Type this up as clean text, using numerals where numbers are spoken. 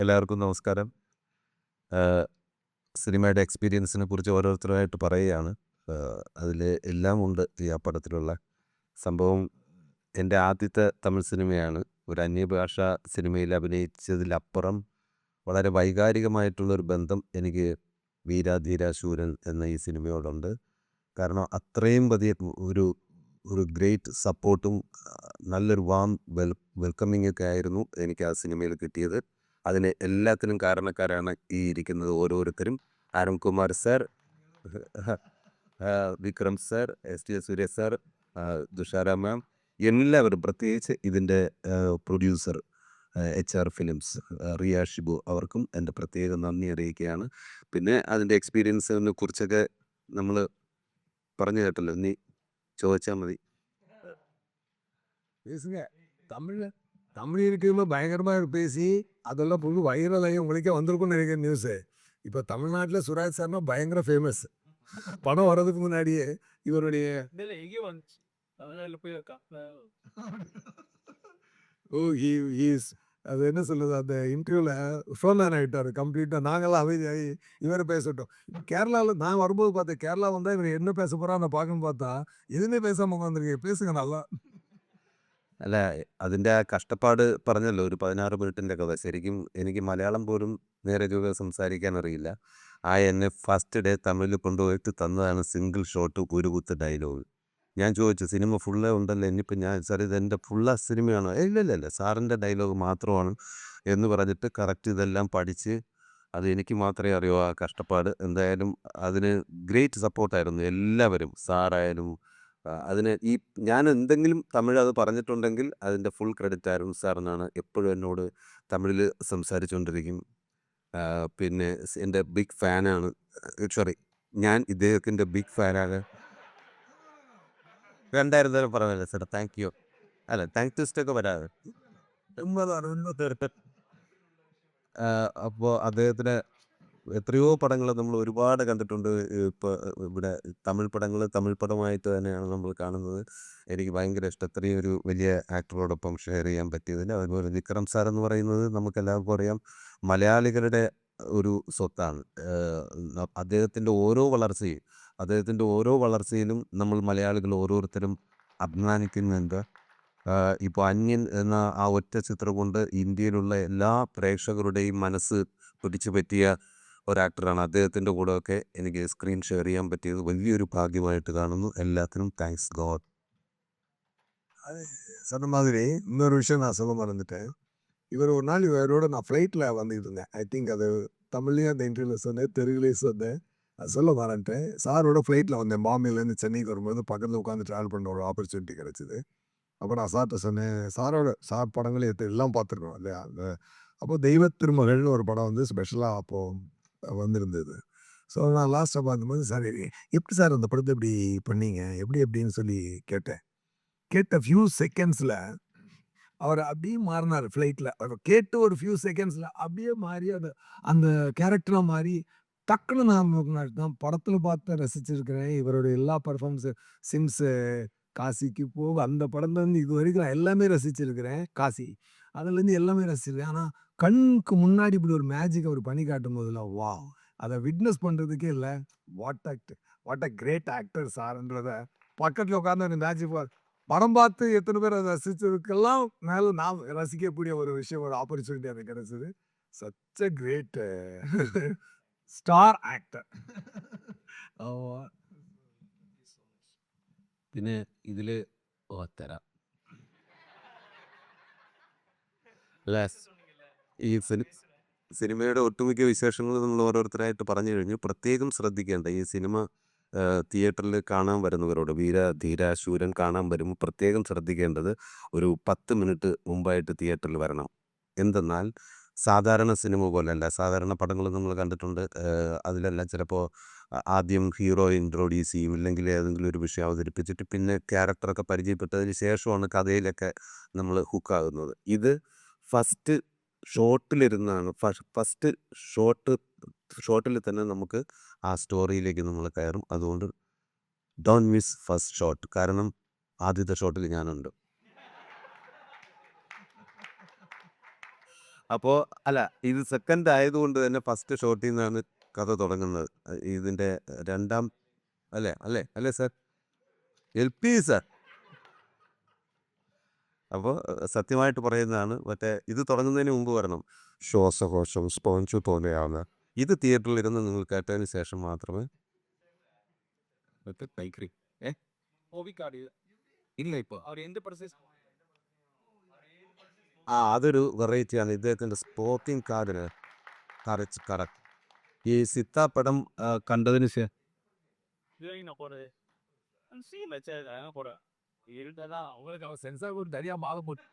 എല്ലാവർക്കും നമസ്കാരം. സിനിമയുടെ എക്സ്പീരിയൻസിനെ കുറിച്ച് ഓരോരുത്തരായിട്ട് പറയുകയാണ്. അതിൽ എല്ലാം ഉണ്ട് ഈ പടത്തിലുള്ള സംഭവം. എൻ്റെ ആദ്യത്തെ തമിഴ് സിനിമയാണ്. ഒരു അന്യഭാഷ സിനിമയിൽ അഭിനയിച്ചതിലപ്പുറം വളരെ വൈകാരികമായിട്ടുള്ളൊരു ബന്ധം എനിക്ക് വീരാധീര ശൂരൻ എന്ന ഈ സിനിമയോടുണ്ട്. കാരണം അത്രയും വലിയ ഒരു ഒരു ഗ്രേറ്റ് സപ്പോർട്ടും നല്ലൊരു വാം വെൽക്കമിങ് ഒക്കെ ആയിരുന്നു എനിക്ക് ആ സിനിമയിൽ കിട്ടിയത്. അതിന് എല്ലാത്തിനും കാരണക്കാരാണ് ഈ ഇരിക്കുന്നത് ഓരോരുത്തരും. Arunkumar sir, Vikram sir, S T Surya sir, Thushara ma'am, എല്ലാവരും, പ്രത്യേകിച്ച് ഇതിൻ്റെ producer H R Films Riya Shibu, അവർക്കും എൻ്റെ പ്രത്യേക നന്ദി അറിയിക്കുകയാണ്. പിന്നെ അതിൻ്റെ എക്സ്പീരിയൻസിനെ കുറിച്ചൊക്കെ നമ്മൾ പറഞ്ഞു കേട്ടല്ലോ, നീ ചോദിച്ചാൽ മതി. பேசுங்க. தமிழ்ல தமிழ் இருக்குதுல பயங்கரமா பேசி, அதெல்லாம் ஃபுல் வைரல் ஆகி உங்களுக்கே வந்திருக்கும்னு நினைக்கிறேன் நியூஸு. இப்போ தமிழ்நாட்டில் சுராஜ் சார்னா பயங்கர ஃபேமஸ். படம் வர்றதுக்கு முன்னாடியே இவருடைய இல்ல எங்கேயும் வந்துச்சு. தமிழ்நாட்டுல போய் ஓ ஹி இஸ் அது என்ன சொல்லுது, அந்த இன்டர்வியூவில் ஃபோன் ஆகிட்டார் கம்ப்ளீட்டாக. நாங்களாம் அமைதியாகி இவரை பேசட்டும். கேரளாவில் நான் வரும்போது பார்த்தேன், கேரளா வந்தால் இவர் என்ன பேச போகிறா நான் பார்க்கணும்னு பார்த்தா எதுவுமே பேசாமல் உட்காந்துருக்கேன். பேசுங்க நல்லா. അല്ല, അതിൻ്റെ ആ കഷ്ടപ്പാട് പറഞ്ഞല്ലോ, ഒരു 16 മിനിറ്റിൻ്റെ കഥ. ശരിക്കും എനിക്ക് മലയാളം പോലും നേരെ ചൊവ്വേ സംസാരിക്കാൻ അറിയില്ല. എന്നെ ഫസ്റ്റ് ഡേ തമിഴിൽ കൊണ്ടുപോയിട്ട് തന്നതാണ് സിംഗിൾ ഷോട്ട് ഒരു കുത്ത് ഡയലോഗ്. ഞാൻ ചോദിച്ചു, സിനിമ ഫുള്ളേ ഉണ്ടല്ലോ, ഇനിയിപ്പോൾ ഞാൻ സാർ ഇതെൻ്റെ ഫുള്ള സിനിമയാണോ? ഇല്ല സാറിൻ്റെ ഡയലോഗ് മാത്രമാണ് എന്ന് പറഞ്ഞിട്ട് കറക്റ്റ് ഇതെല്ലാം പഠിച്ച്, അത് എനിക്ക് മാത്രമേ അറിയൂ ആ കഷ്ടപ്പാട്. എന്തായാലും അതിന് ഗ്രേറ്റ് സപ്പോർട്ടായിരുന്നു എല്ലാവരും. സാറായാലും അതിന് ഞാൻ എന്തെങ്കിലും തമിഴ് അത് പറഞ്ഞിട്ടുണ്ടെങ്കിൽ അതിൻ്റെ ഫുൾ ക്രെഡിറ്റ് ആയിരുന്നു സാറിനാണ്. എപ്പോഴും എന്നോട് തമിഴിൽ സംസാരിച്ചുകൊണ്ടിരിക്കും. പിന്നെ എൻ്റെ ബിഗ് ഫാനാണ്. സോറി, ഞാൻ ഇദ്ദേഹത്തിൻ്റെ ബിഗ് ഫാനാണ്. രണ്ടായിരം പറഞ്ഞല്ലേ സാർ, താങ്ക് യു. അല്ല, താങ്ക് ടെസ്റ്റൊക്കെ വരാതെ. അപ്പോൾ അദ്ദേഹത്തിന് എത്രയോ പടങ്ങൾ നമ്മൾ ഒരുപാട് കണ്ടിട്ടുണ്ട്. ഇപ്പോൾ ഇവിടെ തമിഴ് പടങ്ങൾ തമിഴ് പടമായിട്ട് തന്നെയാണ് നമ്മൾ കാണുന്നത്. എനിക്ക് ഭയങ്കര ഇഷ്ടം ഇത്രയും ഒരു വലിയ ആക്ടറോടൊപ്പം ഷെയർ ചെയ്യാൻ പറ്റിയതിൽ. അതുപോലെ വിക്രം സാർ എന്ന് പറയുന്നത് നമുക്കെല്ലാവർക്കും അറിയാം, മലയാളികളുടെ ഒരു സ്വത്താണ്. അദ്ദേഹത്തിൻ്റെ ഓരോ വളർച്ചയിലും നമ്മൾ മലയാളികൾ ഓരോരുത്തരും അഭിമാനിക്കുന്നുണ്ട്. ഇപ്പോൾ അന്യൻ എന്ന ആ ഒറ്റ ചിത്രം കൊണ്ട് ഇന്ത്യയിലുള്ള എല്ലാ പ്രേക്ഷകരുടെയും മനസ്സ് പിടിച്ചു പറ്റിയ ഒരാക്ടറാണ്. അദ്ദേഹത്തിൻ്റെ കൂടെയൊക്കെ എനിക്ക് സ്ക്രീൻ ഷെയർ ചെയ്യാൻ പറ്റിയത് വലിയൊരു ഭാഗ്യമായിട്ട് കാണുന്നു. എല്ലാത്തിനും താങ്ക്സ് ഗോഡ്. சொன்ன மாதிரி இன்னொரு விஷயம் நான் சொல்ல மறந்துட்டேன். இவர் ஒரு நாள் இவரோட நான் ஃப்ளைட்டில் வந்துட்டு இருந்தேன். ஐ திங்க் அது தமிழ்லேயும் அந்த இன்டர்வியூவில் சொன்னேன், தெலுங்குலேயும் சொன்னேன். அது சொல்ல மறந்துட்டேன். சாரோட ஃப்ளைட்டில் வந்தேன். பாம்பேலேருந்து சென்னைக்கு வரும்போது பக்கத்தில் உட்காந்து ட்ராவல் பண்ணுற ஒரு ஆப்பர்ச்சுனிட்டி கிடச்சிது. அப்போ நான் சார்கிட்ட சொன்னேன், சார் படங்கள் எல்லாம் பார்த்துருக்கோம் இல்லையா. அப்போ தெய்வ திருமகள்னு ஒரு படம் வந்து ஸ்பெஷலாக அப்போது வந்திருந்தது. ஸோ நான் லாஸ்ட்டாக பார்க்கும்போது, சார் எப்படி சார் அந்த படத்தை இப்படி பண்ணீங்க, எப்படின்னு சொல்லி கேட்டேன். கேட்ட ஃபியூ செகண்ட்ஸில் அவர் அப்படியே மாறினார் ஃப்ளைட்டில். அவர் கேட்டு ஒரு ஃபியூ செகண்ட்ஸில் அப்படியே மாறி அந்த அந்த கேரக்டராக மாறி டக்குன்னு நான் படத்தில் பார்த்து ரசிச்சிருக்கிறேன். இவருடைய எல்லா பர்ஃபார்மன்ஸு, சிம்ஸு, காசிக்கு போக அந்த படத்துலேருந்து இது வரைக்கும் நான் எல்லாமே ரசிச்சிருக்கிறேன். காசி அதுலேருந்து எல்லாமே ரசிச்சிருக்கேன். ஆனால் கண்ணுக்கு முன்னாடி இப்படி ஒரு மேஜிக் அவர் பண்ணி காட்டும் போதெல்லாம் வா, அதை விட்னஸ் பண்ணுறதுக்கே இல்லை. வாட் அ கிரேட் ஆக்டர் சார்ன்றதை பக்கத்தில் உட்காந்து அந்த மேஜிக் படம் பார்த்து எத்தனை பேர் அதை ரசிச்சதுக்கெல்லாம் மேலே நான் ரசிக்கக்கூடிய ஒரு விஷயம், ஒரு ஆப்பர்ச்சுனிட்டி எனக்கு கிடைச்சது. Such a great star actor. പിന്നെ ഇതിൽ തരാം. ഈ സിനിമയുടെ ഒട്ടുമിക്ക വിശേഷങ്ങൾ നമ്മൾ ഓരോരുത്തരായിട്ട് പറഞ്ഞു കഴിഞ്ഞു. പ്രത്യേകം ശ്രദ്ധിക്കേണ്ട ഈ സിനിമ തിയേറ്ററിൽ കാണാൻ വരുന്നവരോട്, ധീര ശൂരൻ കാണാൻ വരുമ്പോൾ പ്രത്യേകം ശ്രദ്ധിക്കേണ്ടത് ഒരു 10 മിനിറ്റ് മുമ്പായിട്ട് തിയേറ്ററിൽ വരണം. എന്തെന്നാൽ സാധാരണ സിനിമ പോലെയല്ല. സാധാരണ പടങ്ങൾ നമ്മൾ കണ്ടിട്ടുണ്ട്. അതിലെല്ലാം ചിലപ്പോൾ ആദ്യം ഹീറോ ഇൻട്രൊഡ്യൂസ് ചെയ്യും, ഇല്ലെങ്കിൽ ഏതെങ്കിലും ഒരു വിഷയം അവതരിപ്പിച്ചിട്ട് പിന്നെ ക്യാരക്ടറൊക്കെ പരിചയപ്പെട്ടതിന് ശേഷമാണ് കഥയിലൊക്കെ നമ്മൾ ഹുക്കാകുന്നത്. ഇത് ഫസ്റ്റ് ഷോട്ടിലിരുന്നാണ്, ഫസ്റ്റ് ഷോട്ടിൽ തന്നെ നമുക്ക് ആ സ്റ്റോറിയിലേക്ക് നമ്മൾ കയറും. അതുകൊണ്ട് ഡോണ്ട് മിസ് ഫസ്റ്റ് ഷോട്ട്. കാരണം ആദ്യത്തെ ഷോട്ടിൽ ഞാനുണ്ട്. അപ്പോൾ അല്ല ഇത് സെക്കൻഡ് ആയതുകൊണ്ട് തന്നെ ഫസ്റ്റ് ഷോട്ടിൽ നിന്നാണ് കഥ തുടങ്ങുന്നത്. ഇതിൻ്റെ രണ്ടാം അല്ലേ അല്ലേ അല്ലേ സാർ? LP sir. അപ്പോൾ സത്യമായിട്ട് പറയുന്നതാണ്. മറ്റേ ഇത് തുടങ്ങുന്നതിന് മുമ്പ് വരണം. ശ്വാസകോശം സ്പോഞ്ച് പോലെയാണ്. ഇത് തിയേറ്ററിലിരുന്ന് നിങ്ങൾ കേട്ടതിന് ശേഷം മാത്രമേ കൈക്കറി മൂവി കാർഡ് ഇല്ല ഇപ്പോൾ അവർ എന്ത് പ്രൊസസ് അതൊരു വെറൈറ്റിയാണ് ഇദ്ദേഹത്തിൻ്റെ സ്പോക്കിംഗ് കാർഡിന് കറക്റ്റ്. ഈ സിത്ത പടം കണ്ടതിന് ശേഷം இதுவரைக்கும் நான் போறது சீன் வச்சது போட இருந்ததான் அவங்களுக்கு அவர் சென்சார் போட்டு தனியாக மாற போட்டு